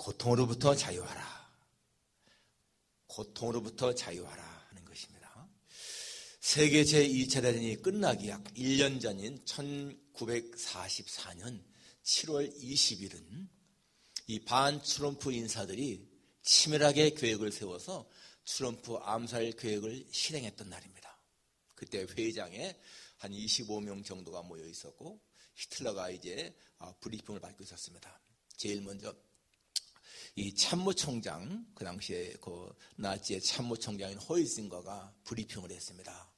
고통으로부터 자유하라. 고통으로부터 자유하라 하는 것입니다. 세계 제2차 대전이 끝나기 약 1년 전인 1944년 7월 20일은 이 반트럼프 인사들이 치밀하게 계획을 세워서 트럼프 암살 계획을 실행했던 날입니다. 그때 회의장에 한 25명 정도가 모여 있었고 히틀러가 이제 브리핑을 받고 있었습니다. 제일 먼저 이 참모총장, 그 당시에 그 나치의 참모총장인 호이징거가 브리핑을 했습니다.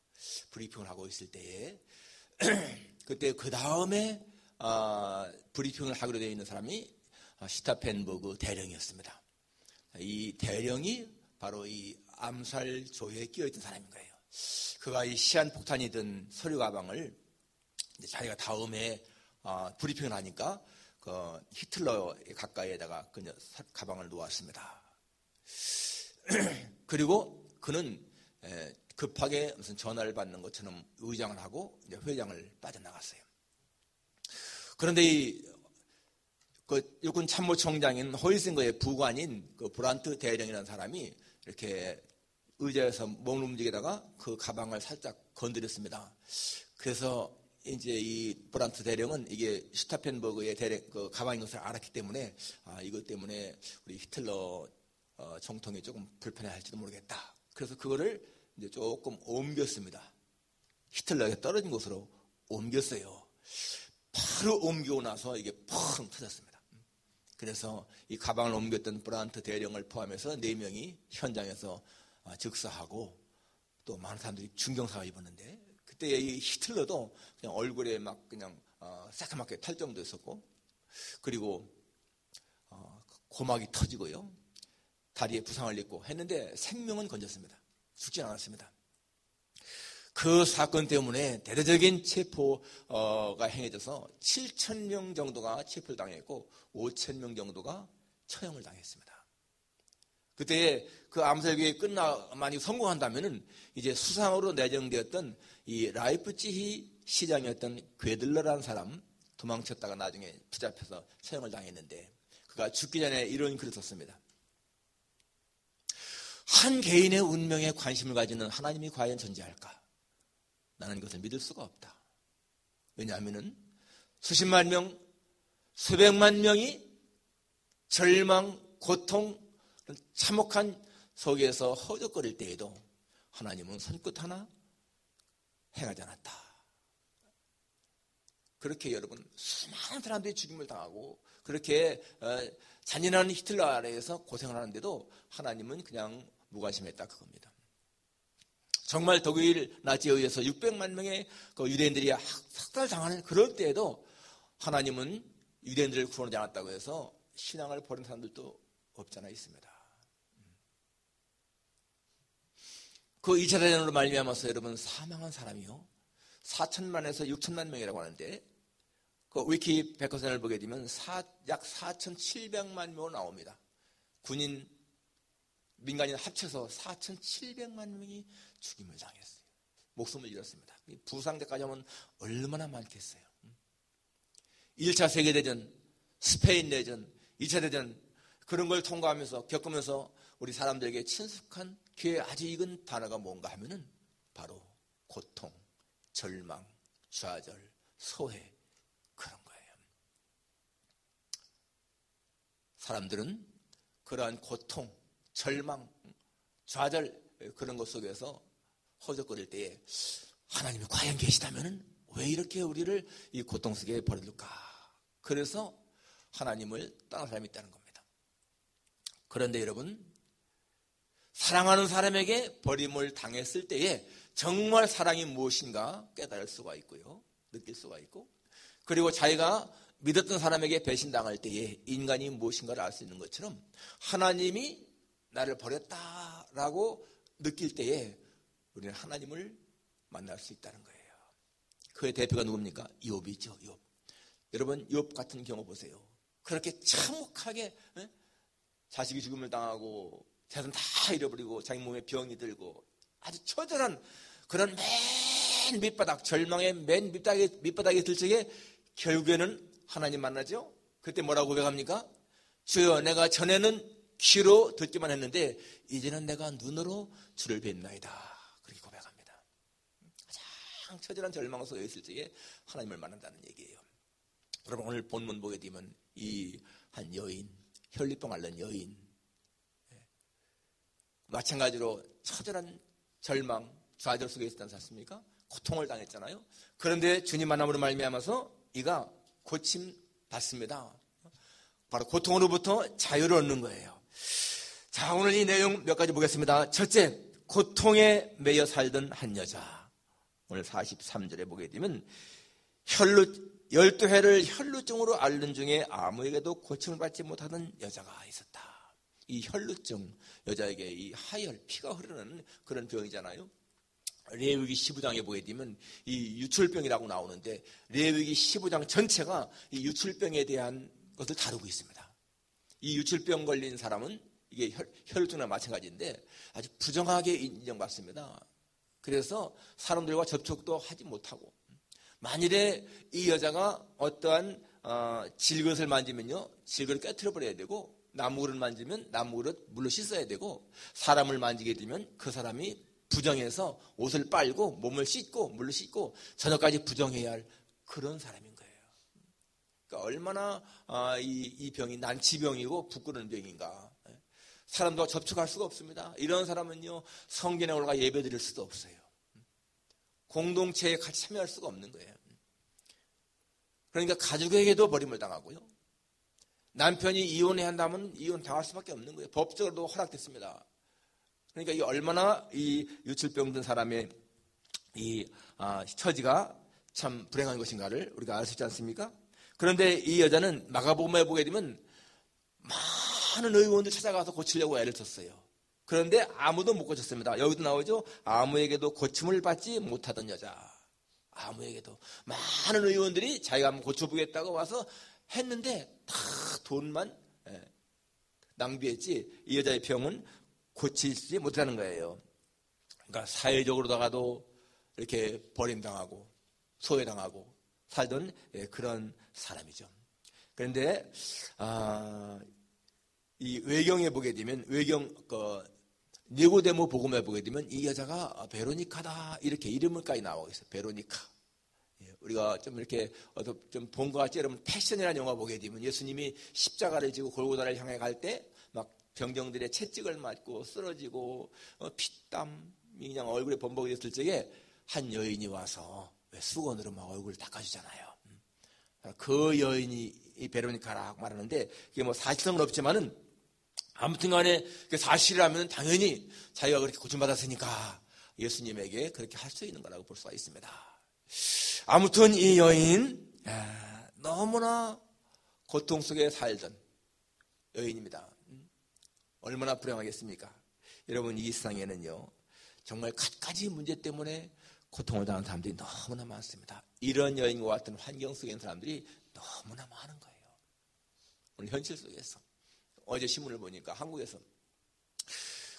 브리핑을 하고 있을 때에 그때 그 다음에 브리핑을 하기로 되어 있는 사람이 슈타펜버그 대령이었습니다. 이 대령이 바로 이 암살 조회에 끼어있던 사람인 거예요. 그가 이 시한폭탄이 든 서류 가방을 자기가 다음에 브리핑을 하니까 그 히틀러 가까이에다가 그 가방을 놓았습니다. 그리고 그는 급하게 무슨 전화를 받는 것처럼 의장을 하고 이제 회장을 빠져나갔어요. 그런데 그 육군 참모총장인 호이징거의 부관인 그 브란트 대령이라는 사람이 이렇게 의자에서 몸을 움직이다가 그 가방을 살짝 건드렸습니다. 그래서 이제 이 브란트 대령은 이게 슈타펜버그의 그 가방인 것을 알았기 때문에 이것 때문에 우리 히틀러 정통이 조금 불편해할지도 모르겠다. 그래서 그거를 이제 조금 옮겼습니다. 히틀러에게 떨어진 곳으로 옮겼어요. 바로 옮기고 나서 이게 펑 터졌습니다. 그래서 이 가방을 옮겼던 브란트 대령을 포함해서 4명이 현장에서 즉사하고 또 많은 사람들이 중경사가 입었는데 그때 이 히틀러도 그냥 얼굴에 막 그냥 새까맣게 탈정도 있었고 그리고 고막이 터지고요. 다리에 부상을 입고 했는데 생명은 건졌습니다. 죽지 않았습니다. 그 사건 때문에 대대적인 체포가 행해져서 7,000명 정도가 체포를 당했고 5,000명 정도가 처형을 당했습니다. 그때 그 암살 계획이 만약 성공한다면은 이제 수상으로 내정되었던 이 라이프치히 시장이었던 괴들러라는 사람 도망쳤다가 나중에 붙잡혀서 처형을 당했는데 그가 죽기 전에 이런 글을 썼습니다. 한 개인의 운명에 관심을 가지는 하나님이 과연 존재할까? 나는 이것을 믿을 수가 없다. 왜냐하면은 수십만 명, 수백만 명이 절망, 고통, 참혹한 속에서 허덕거릴 때에도 하나님은 손끝 하나 행하지 않았다. 그렇게 여러분 수많은 사람들이 죽임을 당하고 그렇게 잔인한 히틀러 아래에서 고생을 하는데도 하나님은 그냥 무관심했다 그겁니다. 정말 독일 나치에 의해서 600만 명의 그 유대인들이 학살당하는 그럴 때에도 하나님은 유대인들을 구원하지 않았다고 해서 신앙을 버린 사람들도 없지 않아 있습니다. 그 2차 대전으로 말미암아서 여러분 사망한 사람이요 4천만에서 6천만 명이라고 하는데 그 위키 백과사전을 보게 되면 약 4,700만 명으로 나옵니다. 군인, 민간인 합쳐서 4,700만 명이 죽임을 당했어요. 목숨을 잃었습니다. 부상자까지 하면 얼마나 많겠어요. 1차 세계대전, 스페인 내전, 2차 대전 그런 걸 통과하면서 겪으면서 우리 사람들에게 친숙한 귀에 아주 익은 단어가 뭔가 하면은 바로 고통, 절망, 좌절, 소외 그런 거예요. 사람들은 그러한 고통, 절망, 좌절 그런 것 속에서 허덕거릴 때에 하나님이 과연 계시다면 왜 이렇게 우리를 이 고통 속에 버릴까? 그래서 하나님을 떠난 사람이 있다는 겁니다. 그런데 여러분 사랑하는 사람에게 버림을 당했을 때에 정말 사랑이 무엇인가 깨달을 수가 있고요. 느낄 수가 있고 그리고 자기가 믿었던 사람에게 배신당할 때에 인간이 무엇인가를 알 수 있는 것처럼 하나님이 나를 버렸다라고 느낄 때에 우리는 하나님을 만날 수 있다는 거예요. 그의 대표가 누굽니까? 욥이죠. 욥. 여러분 욥 같은 경우 보세요. 그렇게 참혹하게 자식이 죽음을 당하고 재산 다 잃어버리고 자기 몸에 병이 들고 아주 처절한 그런 맨 밑바닥 절망의 맨 밑바닥에 들 적에 결국에는 하나님 만나죠. 그때 뭐라고 고백합니까? 주여, 내가 전에는 귀로 듣기만 했는데 이제는 내가 눈으로 주를 뵙나이다. 그렇게 고백합니다. 가장 처절한 절망 속에 있을 적에 하나님을 만난다는 얘기예요. 여러분, 오늘 본문 보게 되면 이 한 여인, 혈류병 앓는 여인, 마찬가지로 처절한 절망, 좌절 속에 있었지 않습니까? 고통을 당했잖아요. 그런데 주님 만남으로 말미암아서 이가 고침 받습니다. 바로 고통으로부터 자유를 얻는 거예요. 자, 오늘 이 내용 몇 가지 보겠습니다. 첫째, 고통에 매여 살던 한 여자. 오늘 43절에 보게 되면 12해를 혈루증으로 앓는 중에 아무에게도 고침을 받지 못하던 여자가 있었다. 이 혈루증, 여자에게 이 하혈, 피가 흐르는 그런 병이잖아요. 레위기 15장에 보게 되면 이 유출병이라고 나오는데 레위기 15장 전체가 이 유출병에 대한 것을 다루고 있습니다. 이 유출병 걸린 사람은 이게 혈루증과 마찬가지인데 아주 부정하게 인정받습니다. 그래서 사람들과 접촉도 하지 못하고, 만일에 이 여자가 어떠한 질그릇을 만지면요, 질그릇을 깨트려 버려야 되고, 나무그릇을 만지면 나무그릇 물로 씻어야 되고, 사람을 만지게 되면 그 사람이 부정해서 옷을 빨고 몸을 씻고 물로 씻고 저녁까지 부정해야 할 그런 사람인 거예요. 그러니까 얼마나 이 병이 난치병이고 부끄러운 병인가. 사람과 접촉할 수가 없습니다. 이런 사람은요, 성전에 올라가 예배드릴 수도 없어요. 공동체에 같이 참여할 수가 없는 거예요. 그러니까 가족에게도 버림을 당하고요, 남편이 이혼해야 한다면 이혼 당할 수밖에 없는 거예요. 법적으로도 허락됐습니다. 그러니까 이 얼마나 이 유출병 든 사람의 이 처지가 참 불행한 것인가를 우리가 알 수 있지 않습니까? 그런데 이 여자는 마가복음에 보게 되면 많은 의원들 찾아가서 고치려고 애를 썼어요. 그런데 아무도 못 고쳤습니다. 여기도 나오죠. 아무에게도 고침을 받지 못하던 여자. 아무에게도 많은 의원들이 자기가 한번 고쳐보겠다고 와서 했는데 다 돈만 낭비했지 이 여자의 병은 고치지 못하는 거예요. 그러니까 사회적으로다가도 이렇게 버림당하고 소외당하고 살던 그런 사람이죠. 그런데 이 외경에 보게 되면 니고데모 복음에 보게 되면 이 여자가 베로니카다 이렇게 이름을까지 나오고 있어요. 베로니카. 우리가 좀 이렇게 좀 본 것 같지? 여러분 패션이라는 영화 보게 되면 예수님이 십자가를 지고 골고다를 향해 갈 때 막 병정들의 채찍을 맞고 쓰러지고 피땀이 그냥 얼굴에 범벅이 됐을 적에 한 여인이 와서 수건으로 막 얼굴을 닦아주잖아요. 그 여인이 이 베로니카라고 말하는데 그게 뭐 사실성은 없지만은 아무튼 간에 사실이라면 당연히 자기가 그렇게 고침받았으니까 예수님에게 그렇게 할 수 있는 거라고 볼 수가 있습니다. 아무튼 이 여인 너무나 고통 속에 살던 여인입니다. 얼마나 불행하겠습니까? 여러분, 이 세상에는요 정말 갖가지 문제 때문에 고통을 당하는 사람들이 너무나 많습니다. 이런 여인과 같은 환경 속에 있는 사람들이 너무나 많은 거예요. 오늘 현실 속에서 어제 신문을 보니까 한국에서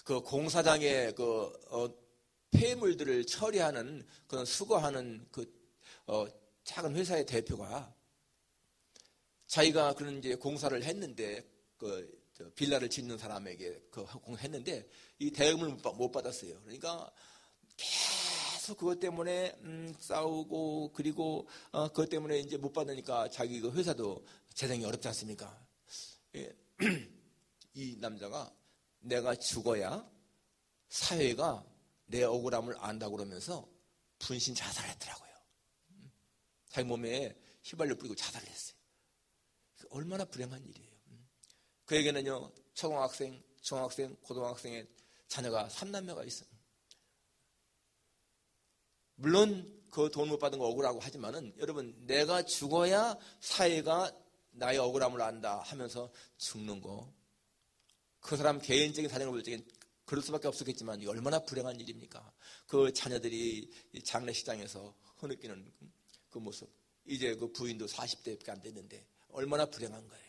그 공사장에 폐물들을 처리하는 그런 수거하는 작은 회사의 대표가 자기가 그런 이제 공사를 했는데 빌라를 짓는 사람에게 했는데 이 대금을 못 받았어요. 그러니까 계속 그것 때문에 싸우고 그리고 그것 때문에 이제 못 받으니까 자기 그 회사도 재정이 어렵지 않습니까? 이 남자가 내가 죽어야 사회가 내 억울함을 안다고 그러면서 분신 자살했더라고요. 자기 몸에 휘발유 뿌리고 자살을 했어요. 얼마나 불행한 일이에요. 그에게는요 초등학생, 중학생, 고등학생의 자녀가 3남매가 있어요. 물론 그 돈 못 받은 거 억울하고 하지만은 여러분, 내가 죽어야 사회가 나의 억울함을 안다 하면서 죽는 거, 그 사람 개인적인 사정을 볼 적엔 그럴 수밖에 없었겠지만 이게 얼마나 불행한 일입니까? 그 자녀들이 장례식장에서 흐느끼는 그 모습, 이제 그 부인도 40대밖에 안 됐는데 얼마나 불행한 거예요.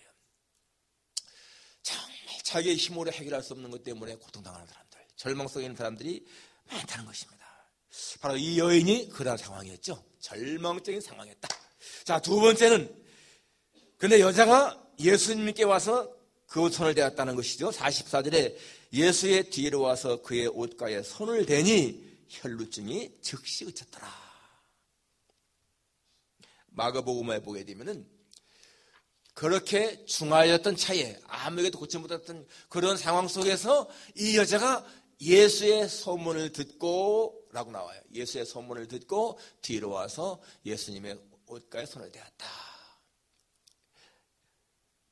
정말 자기의 힘으로 해결할 수 없는 것 때문에 고통당하는 사람들, 절망 속에 있는 사람들이 많다는 것입니다. 바로 이 여인이 그런 상황이었죠. 절망적인 상황이었다. 자, 두 번째는, 근데 여자가 예수님께 와서 그 손을 대었다는 것이죠. 44절에 예수의 뒤로 와서 그의 옷가에 손을 대니 혈루증이 즉시 그쳤더라. 마가복음에 보게 되면은 그렇게 중하였던 차에 아무에게도 고치 못했던 그런 상황 속에서 이 여자가 예수의 소문을 듣고 라고 나와요. 예수의 소문을 듣고 뒤로 와서 예수님의 옷가에 손을 대었다.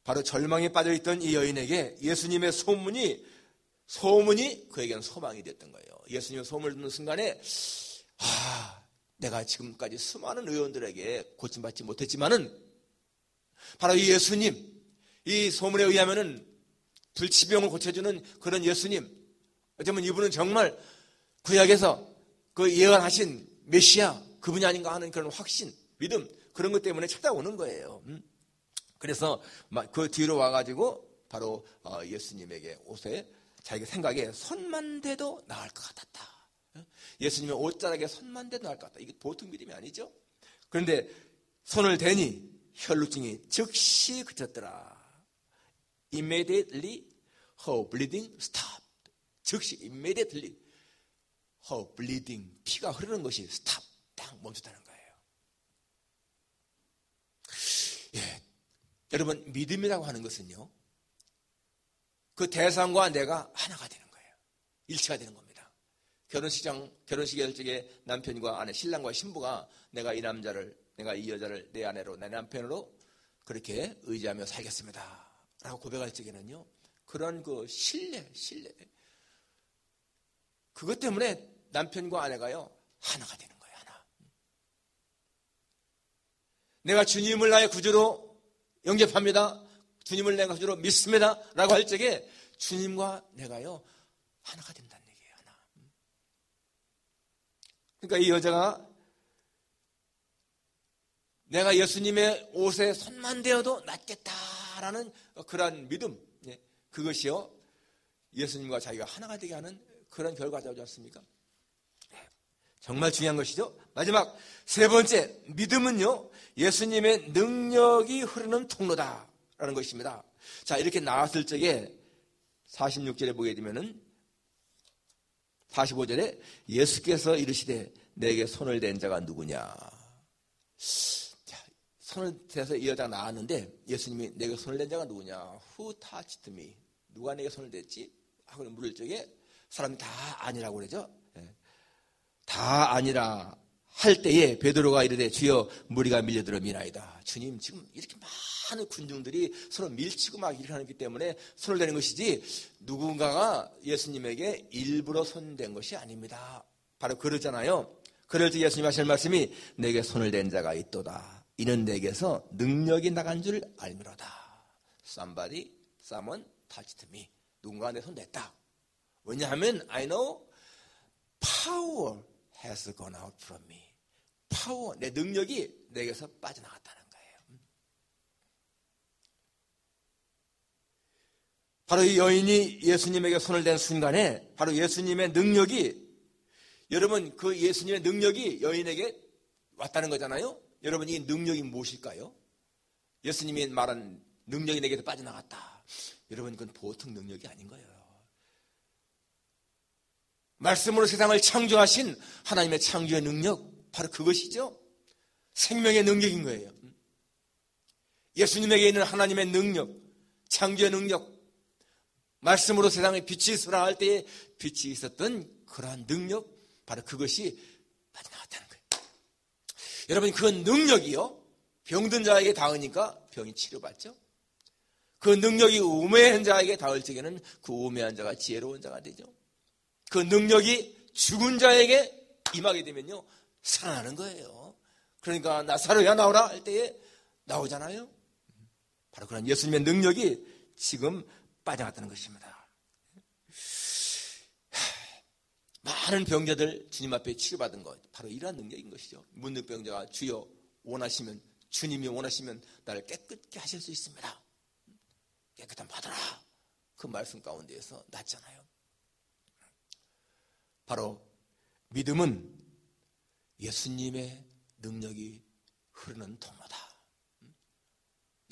바로 절망에 빠져있던 이 여인에게 예수님의 소문이 그에게는 소망이 됐던 거예요. 예수님의 소문을 듣는 순간에 내가 지금까지 수많은 의원들에게 고침받지 못했지만은 바로 이 예수님, 이 소문에 의하면은 불치병을 고쳐주는 그런 예수님, 어쩌면 이분은 정말 구약에서 그 예언하신 메시아 그분이 아닌가 하는 그런 확신, 믿음 그런 것 때문에 찾아오는 거예요. 그래서 그 뒤로 와가지고 바로 예수님에게 옷에 자기 생각에 손만 대도 나을 것 같았다. 예수님의 옷자락에 손만 대도 나을 것 같다. 이게 보통 믿음이 아니죠. 그런데 손을 대니 혈루증이 즉시 그쳤더라. Immediately her bleeding stopped. 즉시 immediately her bleeding, 피가 흐르는 것이 stop, 딱 멈췄다는 거예요. 예, 여러분 믿음이라고 하는 것은요, 그 대상과 내가 하나가 되는 거예요. 일치가 되는 겁니다. 결혼식일 적에 남편과 아내, 신랑과 신부가 내가 이 여자를 내 아내로, 내 남편으로 그렇게 의지하며 살겠습니다 라고 고백할 적에는요, 그런 그 신뢰 그것 때문에 남편과 아내가요 하나가 되는 거예요. 하나. 내가 주님을 나의 구주로 영접합니다, 주님을 내가 구주로 믿습니다 라고 할 적에 주님과 내가요 하나가 된다는 얘기예요. 하나. 그러니까 이 여자가 내가 예수님의 옷에 손만 대어도 낫겠다라는 그러한 믿음, 그것이요 예수님과 자기가 하나가 되게 하는 그런 결과가 되지 않습니까? 정말 중요한 것이죠. 마지막 세 번째, 믿음은요 예수님의 능력이 흐르는 통로다라는 것입니다. 자, 이렇게 나왔을 적에 46절에 보게 되면은 45절에 예수께서 이르시되 내게 손을 댄 자가 누구냐. 자, 손을 대서 이 여자가 나왔는데 예수님이 내게 손을 댄 자가 누구냐. Who touched me? 누가 내게 손을 댔지? 하고 물을 적에 사람이 다 아니라고 그러죠. 다 아니라 할 때에 베드로가 이르되 주여 무리가 밀려들어 미나이다. 주님, 지금 이렇게 많은 군중들이 서로 밀치고 막 일하기 때문에 손을 대는 것이지 누군가가 예수님에게 일부러 손댄 것이 아닙니다. 바로 그러잖아요. 그럴 때 예수님 하실 말씀이 내게 손을 댄 자가 있도다. 이는 내게서 능력이 나간 줄 알미로다. Someone touched me. 누군가 내 손 댔다. 왜냐하면 I know power has gone out from me. 파워, 내 능력이 내게서 빠져나갔다는 거예요. 바로 이 여인이 예수님에게 손을 댄 순간에 바로 예수님의 능력이, 여러분 그 예수님의 능력이 여인에게 왔다는 거잖아요. 여러분 이 능력이 무엇일까요? 예수님이 말한 능력이 내게서 빠져나갔다. 여러분 그건 보통 능력이 아닌 거예요. 말씀으로 세상을 창조하신 하나님의 창조의 능력, 바로 그것이죠. 생명의 능력인 거예요. 예수님에게 있는 하나님의 능력, 창조의 능력, 말씀으로 세상에 빛이 있으라 할 때에 빛이 있었던 그러한 능력, 바로 그것이 빠져나갔다는 거예요. 여러분 그 능력이요, 병든 자에게 닿으니까 병이 치료받죠. 그 능력이 우매한 자에게 닿을 적에는 그 우매한 자가 지혜로운 자가 되죠. 그 능력이 죽은 자에게 임하게 되면요 살아나는 거예요. 그러니까 나사로야 나오라 할 때에 나오잖아요. 바로 그런 예수님의 능력이 지금 빠져나갔다는 것입니다. 많은 병자들 주님 앞에 치료받은 것, 바로 이러한 능력인 것이죠. 문득병자가 주여 원하시면, 주님이 원하시면 나를 깨끗게 하실 수 있습니다. 깨끗한 받아라. 그 말씀 가운데에서 낫잖아요. 바로 믿음은 예수님의 능력이 흐르는 통로다.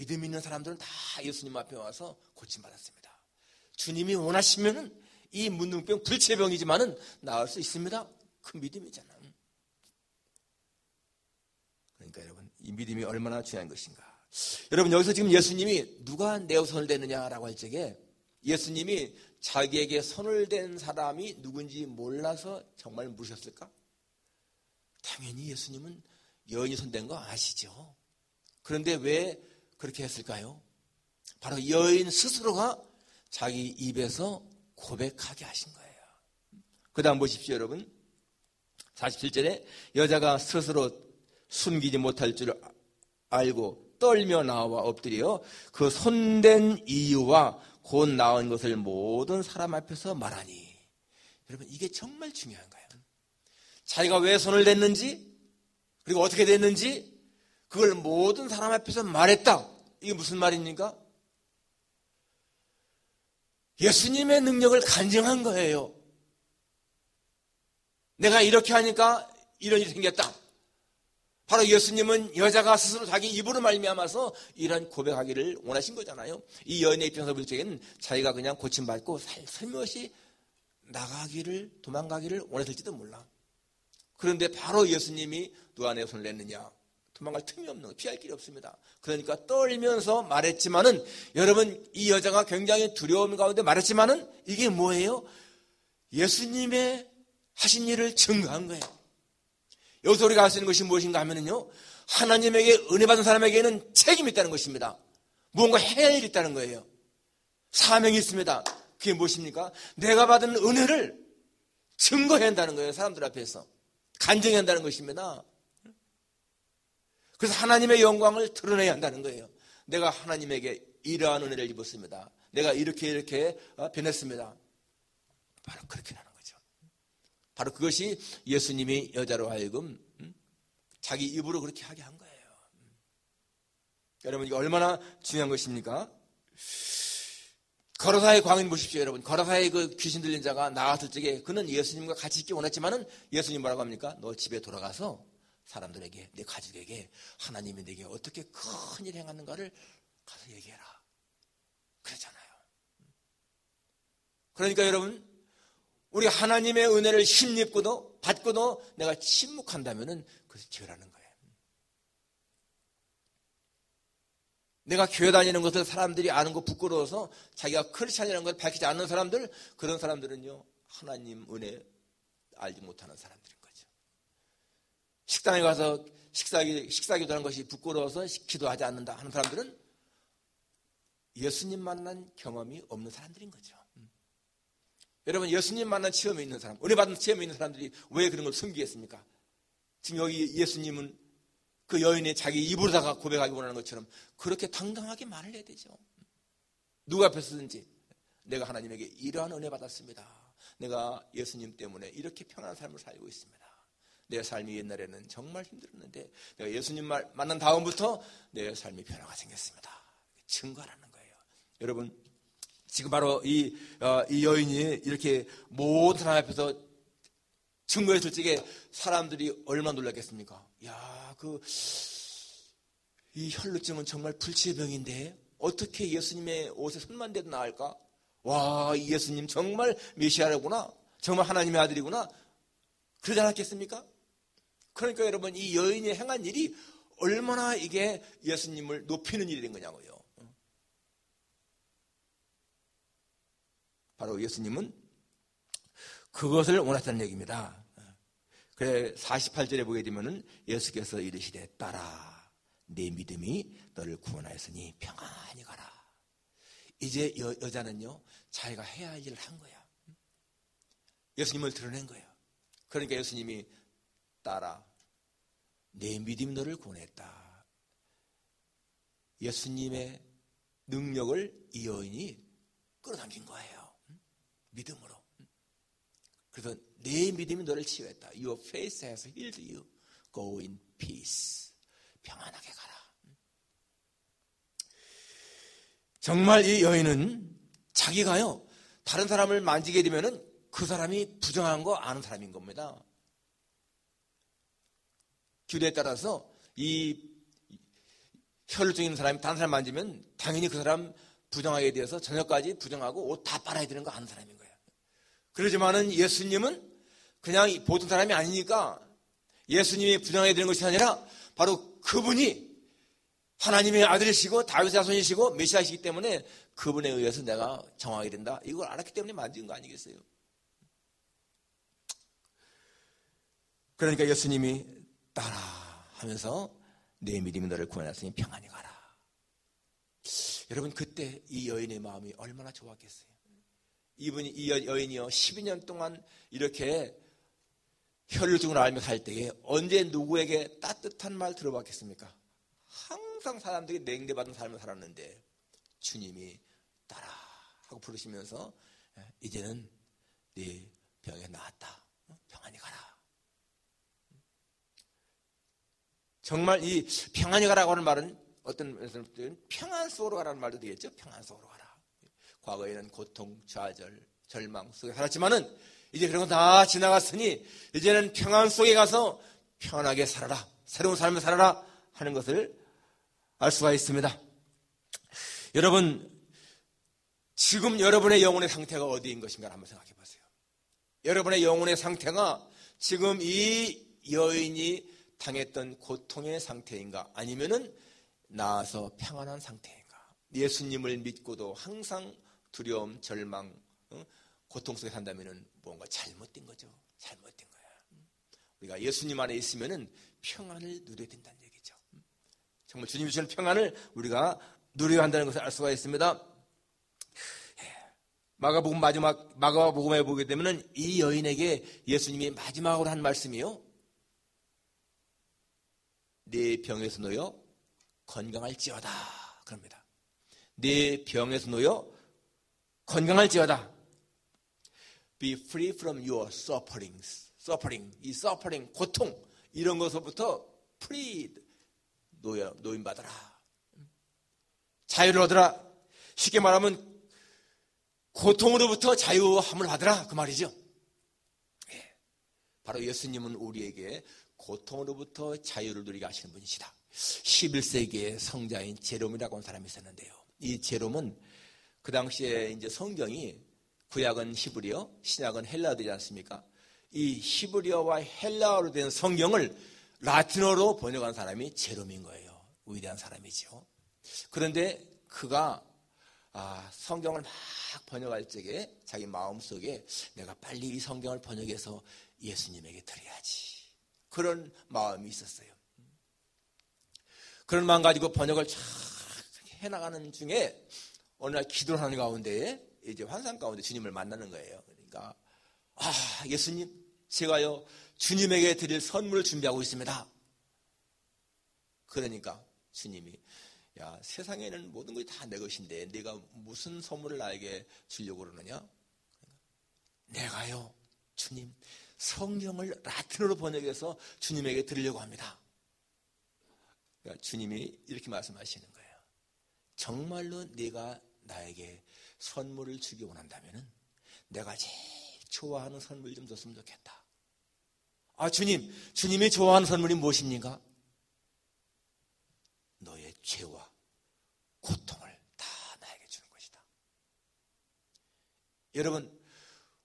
믿음 있는 사람들은 다 예수님 앞에 와서 고침받았습니다. 주님이 원하시면은 이 문둥병 불치병이지만은 나을 수 있습니다. 그 믿음이잖아. 그러니까 여러분, 이 믿음이 얼마나 중요한 것인가. 여러분, 여기서 지금 예수님이 누가 내 손을 대느냐라고 할 적에 예수님이 자기에게 손을 댄 사람이 누군지 몰라서 정말 물으셨을까? 당연히 예수님은 여인이 손댄 거 아시죠? 그런데 왜 그렇게 했을까요? 바로 여인 스스로가 자기 입에서 고백하게 하신 거예요. 그 다음 보십시오, 여러분. 47절에 여자가 스스로 숨기지 못할 줄 알고 떨며 나와 엎드려 그 손댄 이유와 곧 나은 것을 모든 사람 앞에서 말하니. 여러분, 이게 정말 중요한 거예요. 자기가 왜 손을 댔는지, 그리고 어떻게 됐는지 그걸 모든 사람 앞에서 말했다. 이게 무슨 말입니까? 예수님의 능력을 간증한 거예요. 내가 이렇게 하니까 이런 일이 생겼다. 바로 예수님은 여자가 스스로 자기 입으로 말미암아서 이런 고백하기를 원하신 거잖아요. 이 여인의 입장에서 볼 적에는 자기가 그냥 고침받고 살며시 나가기를, 도망가기를 원했을지도 몰라. 그런데 바로 예수님이 누가 내 손을 냈느냐? 도망갈 틈이 없는 거, 피할 길이 없습니다. 그러니까 떨면서 말했지만은, 여러분, 이 여자가 굉장히 두려움 가운데 말했지만은 이게 뭐예요? 예수님의 하신 일을 증거한 거예요. 여기서 우리가 알 수 있는 것이 무엇인가 하면은요, 하나님에게 은혜 받은 사람에게는 책임이 있다는 것입니다. 무언가 해야 할 일이 있다는 거예요. 사명이 있습니다. 그게 무엇입니까? 내가 받은 은혜를 증거해야 한다는 거예요. 사람들 앞에서 간증해야 한다는 것입니다. 그래서 하나님의 영광을 드러내야 한다는 거예요. 내가 하나님에게 이러한 은혜를 입었습니다. 내가 이렇게 변했습니다. 바로 그렇게 하는 거죠. 바로 그것이 예수님이 여자로 하여금 자기 입으로 그렇게 하게 한 거예요. 여러분, 이게 얼마나 중요한 것입니까? 거라사의 광인 보십시오, 여러분. 거라사의 그 귀신 들린 자가 나왔을 적에 그는 예수님과 같이 있기 원했지만은 예수님 뭐라고 합니까? 너 집에 돌아가서 사람들에게, 내 가족에게 하나님이 내게 어떻게 큰 일 행하는가를 가서 얘기해라. 그랬잖아요. 그러니까 여러분, 우리 하나님의 은혜를 힘입고도 받고도 내가 침묵한다면은 그것이 죄라는 거예요. 내가 교회 다니는 것을 사람들이 아는 거 부끄러워서 자기가 크리스찬이라는 걸 밝히지 않는 사람들, 그런 사람들은요, 하나님 은혜 알지 못하는 사람들인 거죠. 식당에 가서 식사기도 하는 것이 부끄러워서 기도하지 않는다 하는 사람들은 예수님 만난 경험이 없는 사람들인 거죠. 여러분, 예수님 만난 체험이 있는 사람, 은혜 받은 체험이 있는 사람들이 왜 그런 걸 숨기겠습니까? 지금 여기 예수님은 그 여인이 자기 입으로다가 고백하기 원하는 것처럼 그렇게 당당하게 말을 해야 되죠. 누구 앞에서든지 내가 하나님에게 이러한 은혜 받았습니다. 내가 예수님 때문에 이렇게 평안한 삶을 살고 있습니다. 내 삶이 옛날에는 정말 힘들었는데 내가 예수님 만난 다음부터 내 삶이 변화가 생겼습니다. 증거하라는 거예요. 여러분, 지금 바로 이 여인이 이렇게 모든 사람 앞에서 증거했을 적에 사람들이 얼마나 놀랐겠습니까? 야, 이 혈루증은 정말 불치의 병인데 어떻게 예수님의 옷에 손만 대도 나을까? 와, 이 예수님 정말 메시아라구나. 정말 하나님의 아들이구나. 그러지 않았겠습니까? 그러니까 여러분, 이 여인이 행한 일이 얼마나 이게 예수님을 높이는 일이 된 거냐고요. 바로 예수님은 그것을 원하셨다는 얘기입니다. 그래 48절에 보게 되면은 예수께서 이르시되 딸아, 내 믿음이 너를 구원하였으니 평안히 가라. 이제 여자는요, 자기가 해야 할 일을 한 거야. 예수님을 드러낸 거예요. 그러니까 예수님이 딸아, 내 믿음이 너를 구원했다. 예수님의 능력을 이 여인이 끌어당긴 거예요. 믿음으로. 그래서 내 믿음이 너를 치유했다. Your faith has healed you. Go in peace. 평안하게 가라. 정말 이 여인은 자기가요, 다른 사람을 만지게 되면은 그 사람이 부정한 거 아는 사람인 겁니다. 규례에 따라서 이 혈루증 있는 사람이 다른 사람 만지면 당연히 그 사람 부정하게 되어서 저녁까지 부정하고 옷 다 빨아야 되는 거 아는 사람인 거예요. 그러지만은 예수님은 그냥 보통 사람이 아니니까 예수님이 부정하게 되는 것이 아니라 바로 그분이 하나님의 아들이시고 다윗의 자손이시고 메시아이시기 때문에 그분에 의해서 내가 정하게 된다. 이걸 알았기 때문에 만진 거 아니겠어요? 그러니까 예수님이 따라 하면서 내 믿음이 너를 구원하였으니 평안히 가라. 여러분 그때 이 여인의 마음이 얼마나 좋았겠어요. 이 여인이요 12년 동안 이렇게 혈루증을 앓며 살 때에 언제 누구에게 따뜻한 말 들어봤겠습니까? 항상 사람들이 냉대받은 삶을 살았는데 주님이 따라 하고 부르시면서 이제는 네 병에 나았다. 평안히 가라. 정말 이 평안히 가라고 하는 말은 어떤 면에서는 평안 속으로 가라는 말도 되겠죠. 평안 속으로 가라. 과거에는 고통, 좌절, 절망 속에 살았지만은 이제 그런 거 다 지나갔으니 이제는 평안 속에 가서 편하게 살아라. 새로운 삶을 살아라 하는 것을 알 수가 있습니다. 여러분, 지금 여러분의 영혼의 상태가 어디인 것인가 한번 생각해 보세요. 여러분의 영혼의 상태가 지금 이 여인이 당했던 고통의 상태인가 아니면은 나아서 평안한 상태인가. 예수님을 믿고도 항상 두려움, 절망, 고통 속에 산다면은 뭔가 잘못된 거죠. 잘못된 거야. 우리가 예수님 안에 있으면은 평안을 누려야 된다는 얘기죠. 정말 주님이 주시는 평안을 우리가 누려야 한다는 것을 알 수가 있습니다. 마가복음에 보게 되면은 이 여인에게 예수님이 마지막으로 한 말씀이요. 네 병에서 놓여 건강할지어다. 그럽니다. 네 병에서 놓여 건강할지어다. Be free from your sufferings. 이 suffering, 고통 이런 것부터 free 노임받아라. 자유를 얻으라. 쉽게 말하면 고통으로부터 자유함을 받으라 그 말이죠. 바로 예수님은 우리에게 고통으로부터 자유를 누리게 하시는 분이시다. 11세기의 성자인 제롬이라고 하는 사람이 있었는데요. 이 제롬은 그 당시에 이제 성경이 구약은 히브리어, 신약은 헬라어되지 않습니까? 이 히브리어와 헬라어로 된 성경을 라틴어로 번역한 사람이 제롬인 거예요. 위대한 사람이죠. 그런데 그가 성경을 막 번역할 적에 자기 마음속에 내가 빨리 이 성경을 번역해서 예수님에게 드려야지. 그런 마음이 있었어요. 그런 마음 가지고 번역을 쫙 해나가는 중에 어느 날 기도를 하는 가운데 이제 환상 가운데 주님을 만나는 거예요. 그러니까 예수님 제가요 주님에게 드릴 선물을 준비하고 있습니다. 그러니까 주님이 야 세상에는 모든 것이 다 내 것인데 네가 무슨 선물을 나에게 주려고 그러느냐? 내가요 주님 성경을 라틴어로 번역해서 주님에게 드리려고 합니다. 그러니까 주님이 이렇게 말씀하시는 거예요. 정말로 네가 나에게 선물을 주기 원한다면 내가 제일 좋아하는 선물 좀 줬으면 좋겠다. 주님이 좋아하는 선물이 무엇입니까? 너의 죄와 고통을 다 나에게 주는 것이다. 여러분,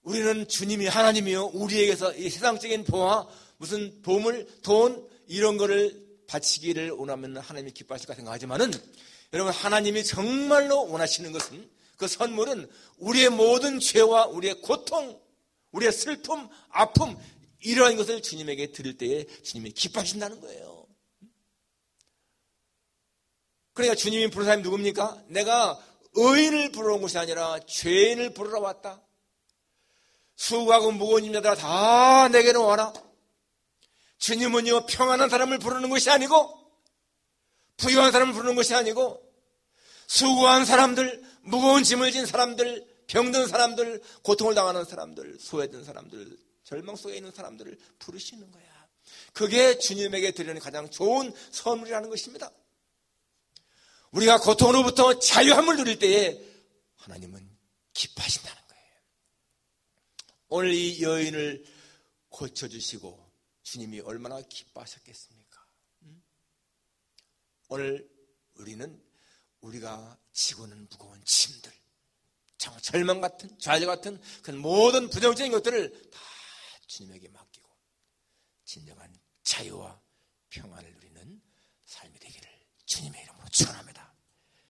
우리는 주님이 하나님이요 우리에게서 이 세상적인 보화 무슨 보물, 돈 이런 거를 바치기를 원하면 하나님이 기뻐하실까 생각하지만은 여러분 하나님이 정말로 원하시는 것은 그 선물은 우리의 모든 죄와 우리의 고통, 우리의 슬픔, 아픔 이러한 것을 주님에게 드릴 때에 주님이 기뻐하신다는 거예요. 그러니까 주님이 부르는 사람이 누굽니까? 내가 의인을 부르러 온 것이 아니라 죄인을 부르러 왔다. 수고하고 무거운 짐자들아 다 내게로 와라. 주님은요 평안한 사람을 부르는 것이 아니고 부유한 사람을 부르는 것이 아니고 수고한 사람들, 무거운 짐을 진 사람들, 병든 사람들, 고통을 당하는 사람들, 소외된 사람들, 절망 속에 있는 사람들을 부르시는 거야. 그게 주님에게 드리는 가장 좋은 선물이라는 것입니다. 우리가 고통으로부터 자유함을 누릴 때에 하나님은 기뻐하신다는 거예요. 오늘 이 여인을 고쳐주시고 주님이 얼마나 기뻐하셨겠습니까? 오늘 우리는 우리가 지고는 무거운 짐들, 절망 같은, 좌절 같은 그 모든 부정적인 것들을 다 주님에게 맡기고 진정한 자유와 평안을 누리는